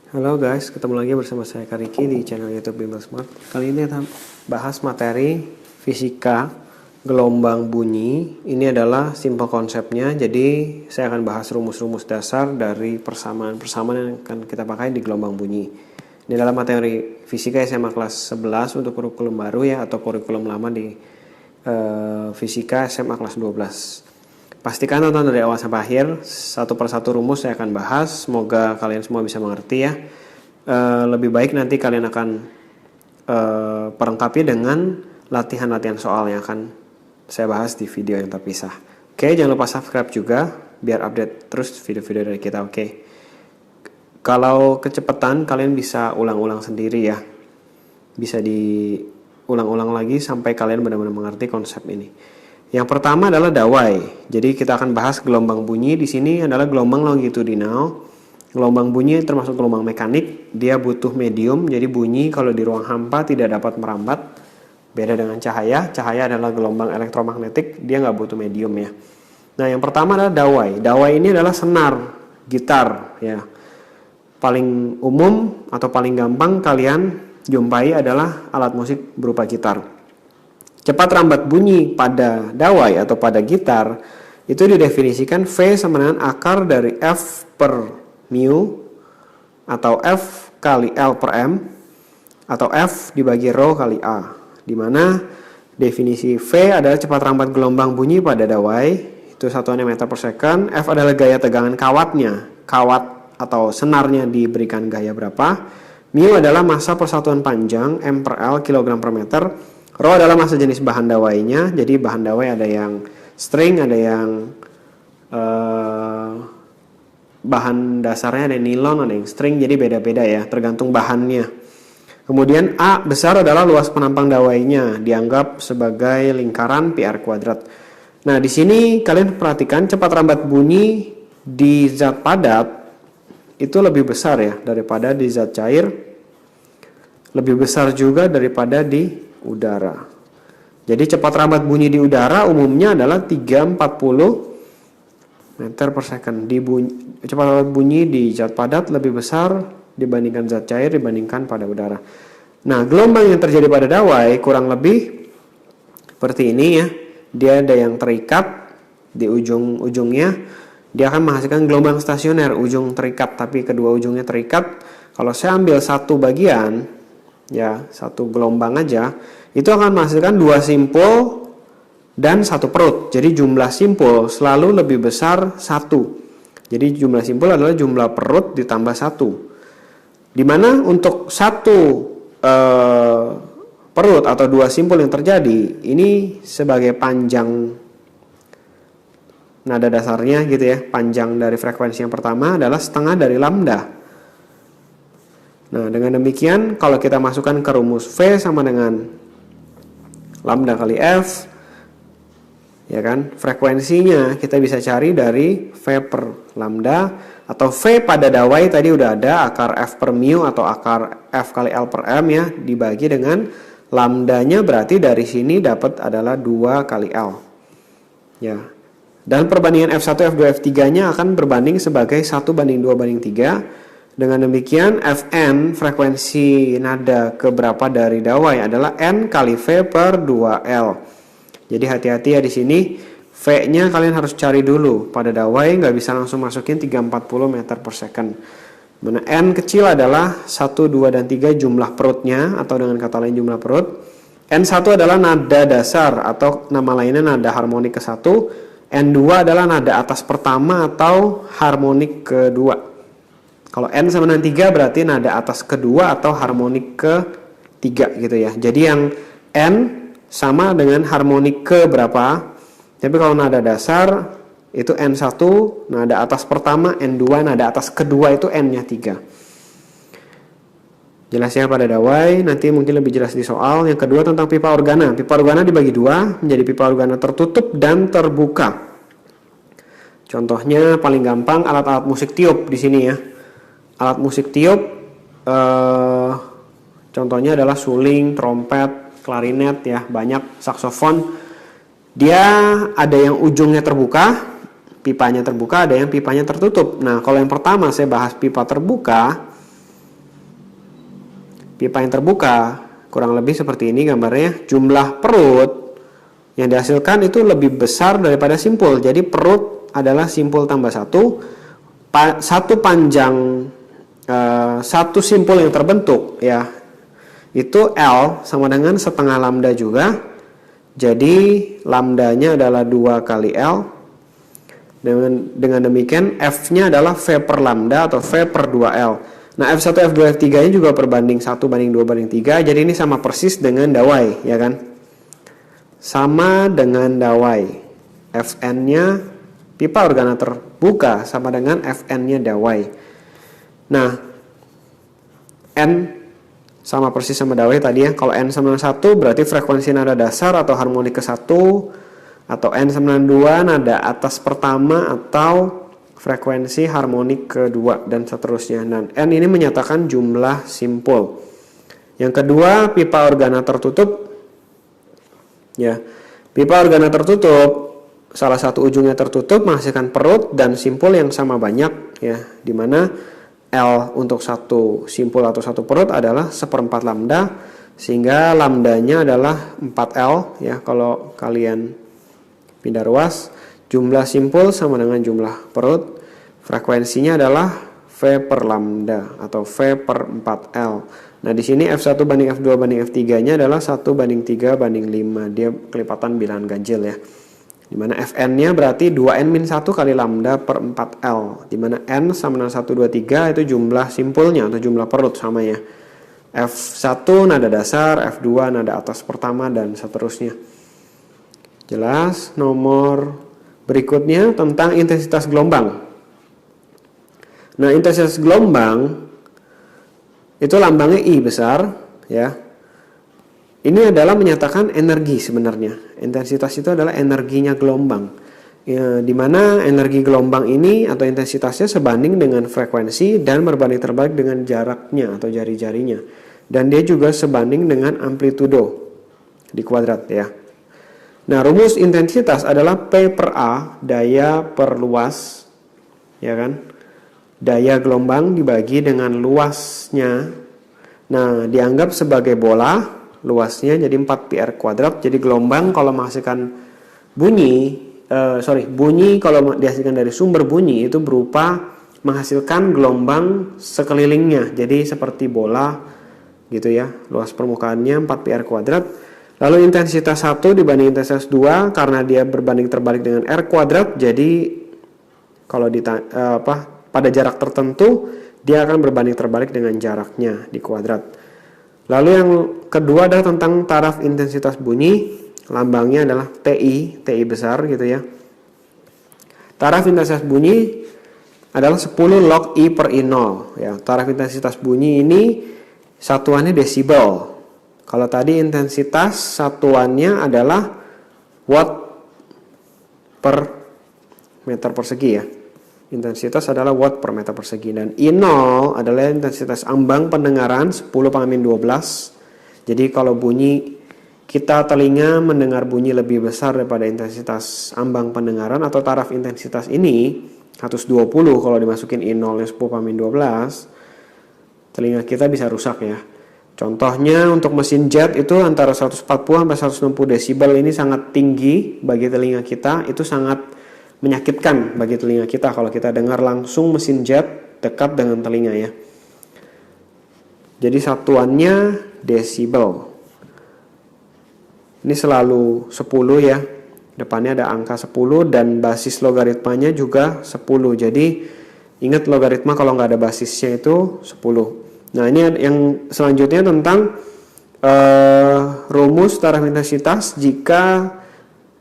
Halo guys, ketemu lagi bersama saya Kariki di channel YouTube Bimbel Smart. Kali ini kita bahas materi fisika gelombang bunyi. Ini adalah simple konsepnya. Jadi saya akan bahas rumus-rumus dasar dari persamaan-persamaan yang akan kita pakai di gelombang bunyi. Ini adalah materi fisika SMA kelas 11 untuk kurikulum baru ya, atau kurikulum lama di fisika SMA kelas 12. Pastikan tonton dari awal sampai akhir, satu persatu rumus saya akan bahas. Semoga kalian semua bisa mengerti ya. Lebih baik nanti kalian akan perlengkapi dengan latihan-latihan soal yang akan saya bahas di video yang terpisah. Oke, jangan lupa subscribe juga biar update terus video-video dari kita. Oke. Kalau kecepatan kalian bisa ulang-ulang sendiri ya. Bisa diulang-ulang lagi sampai kalian benar-benar mengerti konsep ini. Yang pertama adalah dawai. Jadi kita akan bahas gelombang bunyi. Di sini adalah gelombang longitudinal. Gelombang bunyi termasuk gelombang mekanik. Dia butuh medium. Jadi bunyi kalau di ruang hampa tidak dapat merambat. Beda dengan cahaya. Cahaya adalah gelombang elektromagnetik. Dia nggak butuh medium ya. Nah yang pertama adalah dawai. Dawai ini adalah senar, gitar ya. Paling umum atau paling gampang kalian jumpai adalah alat musik berupa gitar. Cepat rambat bunyi pada dawai atau pada gitar itu didefinisikan V sama dengan akar dari F per mu atau F kali L per M atau F dibagi rho kali A, di mana definisi V adalah cepat rambat gelombang bunyi pada dawai, itu satuannya meter per second. F adalah gaya tegangan kawatnya, kawat atau senarnya diberikan gaya berapa. Mu adalah massa persatuan panjang, M per L kilogram per meter. Rho adalah massa jenis bahan dawainya. Jadi bahan dawai ada yang string, ada yang bahan dasarnya, ada yang nilon, ada yang string. Jadi beda-beda ya, tergantung bahannya. Kemudian A besar adalah luas penampang dawainya, dianggap sebagai lingkaran PR kuadrat. Nah di sini kalian perhatikan cepat rambat bunyi di zat padat itu lebih besar ya daripada di zat cair. Lebih besar juga daripada di udara. Jadi cepat rambat bunyi di udara umumnya adalah 340 meter per second. Cepat rambat bunyi di zat padat lebih besar dibandingkan zat cair dibandingkan pada udara. Nah, gelombang yang terjadi pada dawai kurang lebih seperti ini ya. Dia ada yang terikat di ujung-ujungnya. Dia akan menghasilkan gelombang stasioner, ujung terikat tapi kedua ujungnya terikat. Kalau saya ambil satu bagian ya, satu gelombang aja, itu akan menghasilkan dua simpul dan satu perut. Jadi jumlah simpul selalu lebih besar satu. Jadi jumlah simpul adalah jumlah perut ditambah satu. Dimana untuk satu perut atau dua simpul yang terjadi, ini sebagai panjang nada dasarnya gitu ya. Panjang dari frekuensi yang pertama adalah setengah dari lambda. Nah, dengan demikian kalau kita masukkan ke rumus V sama dengan lambda kali F, ya kan, frekuensinya kita bisa cari dari V per lambda, atau V pada dawai tadi udah ada akar F per mu atau akar F kali L per M ya, dibagi dengan lambdanya, berarti dari sini dapat adalah 2 kali L. Ya. Dan perbandingan F1, F2, F3-nya akan berbanding sebagai 1:2:3. Dengan demikian Fn, frekuensi nada keberapa dari dawai adalah N kali V per 2L. Jadi hati-hati ya di sini. V-nya kalian harus cari dulu. Pada dawai nggak bisa langsung masukin 340 meter per second. Mana N kecil adalah 1, 2, dan 3 jumlah perutnya, atau dengan kata lain jumlah perut. N1 adalah nada dasar atau nama lainnya nada harmonik ke-1. N2 adalah nada atas pertama atau harmonik kedua. Kalau N sama dengan 3 berarti nada atas kedua atau harmonik ke-3 gitu ya. Jadi yang N sama dengan harmonik ke berapa. Tapi kalau nada dasar itu N1 nada atas pertama, N2 nada atas kedua, itu N-nya 3. Jelas ya pada dawai, nanti mungkin lebih jelas di soal. Yang kedua tentang pipa organa. Pipa organa dibagi dua menjadi pipa organa tertutup dan terbuka. Contohnya paling gampang alat-alat musik tiup di sini ya. Alat musik tiup contohnya adalah suling, trompet, klarinet ya, banyak, saksofon. Dia ada yang ujungnya terbuka, pipanya terbuka, ada yang pipanya tertutup. Nah, kalau yang pertama saya bahas pipa terbuka, pipa yang terbuka, kurang lebih seperti ini gambarnya. Jumlah perut yang dihasilkan itu lebih besar daripada simpul. Jadi perut adalah simpul tambah satu. Satu panjang satu simpul yang terbentuk ya, itu L sama dengan setengah lambda juga. Jadi lambdanya adalah 2 kali L. Dengan demikian F-nya adalah V per lambda atau V per 2L. Nah, F1, F2, F3-nya juga perbanding 1 banding 2 banding 3. Jadi ini sama persis dengan dawai, ya kan? Sama dengan dawai. Fn-nya pipa organa terbuka sama dengan Fn-nya dawai. Nah, N sama persis sama dawai tadi ya. Kalau N sama dengan 1 berarti frekuensi nada dasar atau harmonik ke-1, atau N sama dengan 2 nada atas pertama atau frekuensi harmonik kedua, dan seterusnya. Dan N ini menyatakan jumlah simpul. Yang kedua, pipa organa tertutup. Ya, pipa organa tertutup, salah satu ujungnya tertutup menghasilkan perut dan simpul yang sama banyak ya, di mana L untuk satu simpul atau satu perut adalah 1/4 lambda, sehingga lambdanya adalah 4L ya. Kalau kalian pindah ruas, jumlah simpul sama dengan jumlah perut, frekuensinya adalah V per lambda atau V per 4L. Nah, di sini F1 banding F2 banding F3-nya adalah 1 banding 3 banding 5. Dia kelipatan bilangan ganjil ya. Dimana Fn-nya berarti 2n-1 kali lambda per 4L. Dimana N sama dengan 1, 2, 3 itu jumlah simpulnya atau jumlah perut sama ya. F1 nada dasar, F2 nada atas pertama, dan seterusnya. Jelas. Nomor berikutnya tentang intensitas gelombang. Nah, intensitas gelombang itu lambangnya I besar ya. Ini adalah menyatakan energi sebenarnya. Intensitas itu adalah energinya gelombang. Ya, di mana energi gelombang ini atau intensitasnya sebanding dengan frekuensi dan berbanding terbalik dengan jaraknya atau jari-jarinya. Dan dia juga sebanding dengan amplitudo di kuadrat ya. Nah, rumus intensitas adalah P per A, daya per luas, ya kan? Daya gelombang dibagi dengan luasnya. Nah, dianggap sebagai bola, luasnya jadi 4πr kuadrat. Jadi gelombang kalau menghasilkan bunyi, bunyi kalau dihasilkan dari sumber bunyi itu berupa menghasilkan gelombang sekelilingnya. Jadi seperti bola gitu ya, luas permukaannya 4πr kuadrat. Lalu intensitas 1 dibanding intensitas 2 karena dia berbanding terbalik dengan R kuadrat, jadi kalau pada jarak tertentu dia akan berbanding terbalik dengan jaraknya di kuadrat. Lalu yang kedua adalah tentang taraf intensitas bunyi, lambangnya adalah TI besar gitu ya. Taraf intensitas bunyi adalah 10 log I per I0 ya. Taraf intensitas bunyi ini satuannya desibel. Kalau tadi intensitas satuannya adalah watt per meter persegi ya. Intensitas adalah watt per meter persegi. Dan I0 adalah intensitas ambang pendengaran 10⁻12. Jadi kalau bunyi, kita telinga mendengar bunyi lebih besar daripada intensitas ambang pendengaran atau taraf intensitas ini 120, kalau dimasukin I0 yang 10⁻12, telinga kita bisa rusak ya. Contohnya untuk mesin jet itu antara 140 sampai 160 desibel, ini sangat tinggi bagi telinga kita, itu sangat menyakitkan bagi telinga kita kalau kita dengar langsung mesin jet dekat dengan telinga ya. Jadi satuannya desibel. Ini selalu 10 ya. Depannya ada angka 10 dan basis logaritmanya juga 10. Jadi ingat logaritma kalau nggak ada basisnya itu 10. Nah, ini yang selanjutnya tentang rumus taraf intensitas jika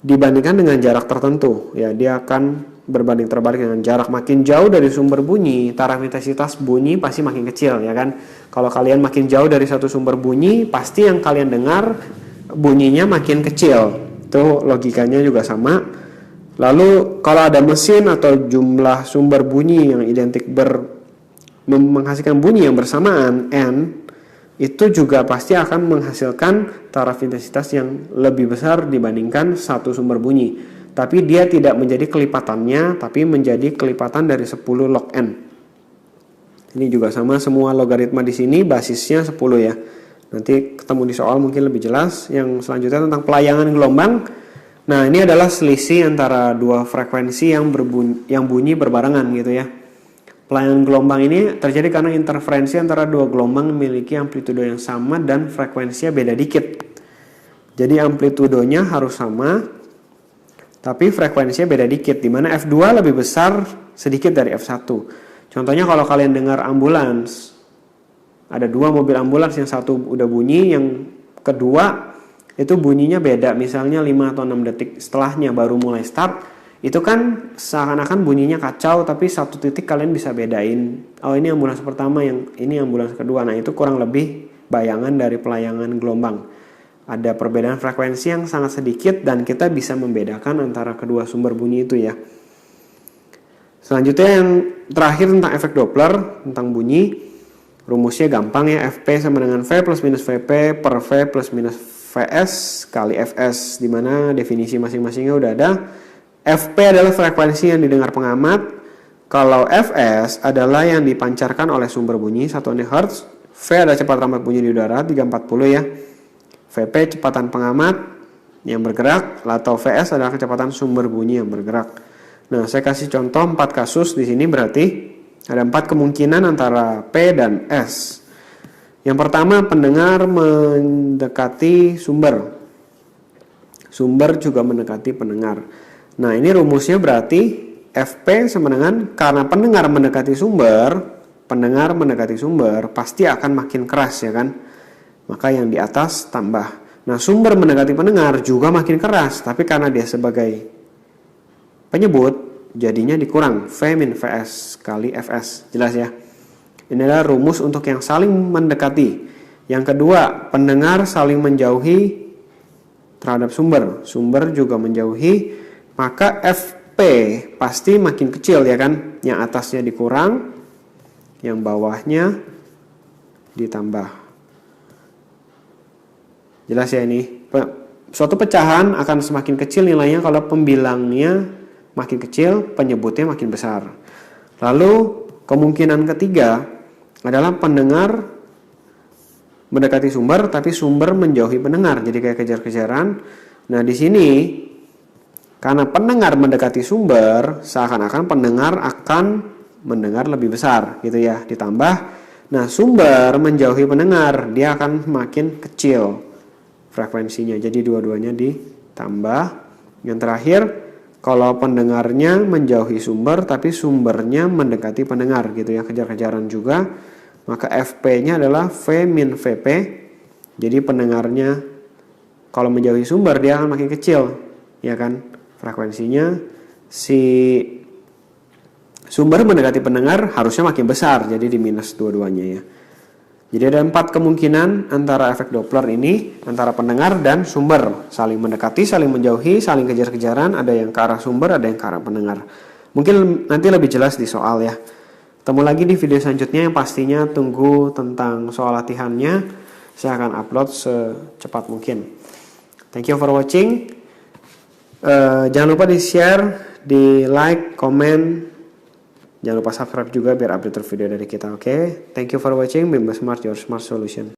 dibandingkan dengan jarak tertentu. Ya, dia akan berbanding terbalik dengan jarak. Makin jauh dari sumber bunyi, taraf intensitas bunyi pasti makin kecil ya kan. Kalau kalian makin jauh dari satu sumber bunyi, pasti yang kalian dengar bunyinya makin kecil. Itu logikanya juga sama. Lalu kalau ada mesin atau jumlah sumber bunyi yang identik menghasilkan bunyi yang bersamaan N, itu juga pasti akan menghasilkan taraf intensitas yang lebih besar dibandingkan satu sumber bunyi. Tapi dia tidak menjadi kelipatannya, tapi menjadi kelipatan dari 10 log N. Ini juga sama, semua logaritma di sini basisnya 10 ya. Nanti ketemu di soal mungkin lebih jelas. Yang selanjutnya tentang pelayangan gelombang. Nah, ini adalah selisih antara dua frekuensi yang bunyi berbarengan gitu ya. Pelayangan gelombang ini terjadi karena interferensi antara dua gelombang memiliki amplitudo yang sama dan frekuensinya beda dikit. Jadi amplitudonya harus sama, tapi frekuensinya beda dikit, di mana F2 lebih besar sedikit dari F1. Contohnya kalau kalian dengar ambulans, ada dua mobil ambulans, yang satu udah bunyi, yang kedua itu bunyinya beda, misalnya 5 atau 6 detik setelahnya baru mulai start. Itu kan seakan-akan bunyinya kacau, tapi satu titik kalian bisa bedain, oh ini ambulans pertama, yang ini ambulans kedua. Nah, itu kurang lebih bayangan dari pelayangan gelombang. Ada perbedaan frekuensi yang sangat sedikit dan kita bisa membedakan antara kedua sumber bunyi itu ya. Selanjutnya yang terakhir tentang efek Doppler, tentang bunyi. Rumusnya gampang ya, Fp sama dengan V plus minus Vp per V plus minus Vs kali Fs, dimana definisi masing-masingnya udah ada. Fp adalah frekuensi yang didengar pengamat. Kalau Fs adalah yang dipancarkan oleh sumber bunyi 1 Hz. V adalah cepat rambat bunyi di udara 340 ya. Vp kecepatan pengamat yang bergerak, atau Vs adalah kecepatan sumber bunyi yang bergerak. Nah, saya kasih contoh 4 kasus di sini, berarti ada 4 kemungkinan antara P dan S. Yang pertama, pendengar mendekati sumber. Sumber juga mendekati pendengar. Nah, ini rumusnya berarti Fp sama dengan, karena pendengar mendekati sumber, pasti akan makin keras ya kan. Maka yang di atas tambah. Nah, sumber mendekati pendengar juga makin keras, tapi karena dia sebagai penyebut, jadinya dikurang V min Vs kali Fs. Jelas ya? Ini adalah rumus untuk yang saling mendekati. Yang kedua, pendengar saling menjauhi terhadap sumber. Sumber juga menjauhi, maka Fp pasti makin kecil ya kan. Yang atasnya dikurang, yang bawahnya ditambah. Jelas ya ini? Suatu pecahan akan semakin kecil nilainya kalau pembilangnya makin kecil, penyebutnya makin besar. Lalu kemungkinan ketiga adalah pendengar mendekati sumber, tapi sumber menjauhi pendengar, jadi kayak kejar-kejaran. Nah, di sini karena pendengar mendekati sumber, seakan-akan pendengar akan mendengar lebih besar gitu ya, ditambah. Nah, sumber menjauhi pendengar, dia akan makin kecil frekuensinya, jadi dua-duanya ditambah. Yang terakhir, kalau pendengarnya menjauhi sumber tapi sumbernya mendekati pendengar gitu ya, kejar-kejaran juga, maka Fp-nya adalah V min Vp. Jadi pendengarnya kalau menjauhi sumber dia akan makin kecil ya kan frekuensinya. Si sumber mendekati pendengar harusnya makin besar, jadi di minus dua-duanya ya. Jadi ada 4 kemungkinan antara efek Doppler ini, antara pendengar dan sumber, saling mendekati, saling menjauhi, saling kejar-kejaran, ada yang ke arah sumber, ada yang ke arah pendengar. Mungkin nanti lebih jelas di soal ya. Ketemu lagi di video selanjutnya, yang pastinya tunggu tentang soal latihannya. Saya akan upload secepat mungkin. Thank you for watching. Jangan lupa di share, di like, komen. Jangan lupa subscribe juga biar update terus video dari kita, oke? Thank you for watching. Bimba Smart, your smart solution.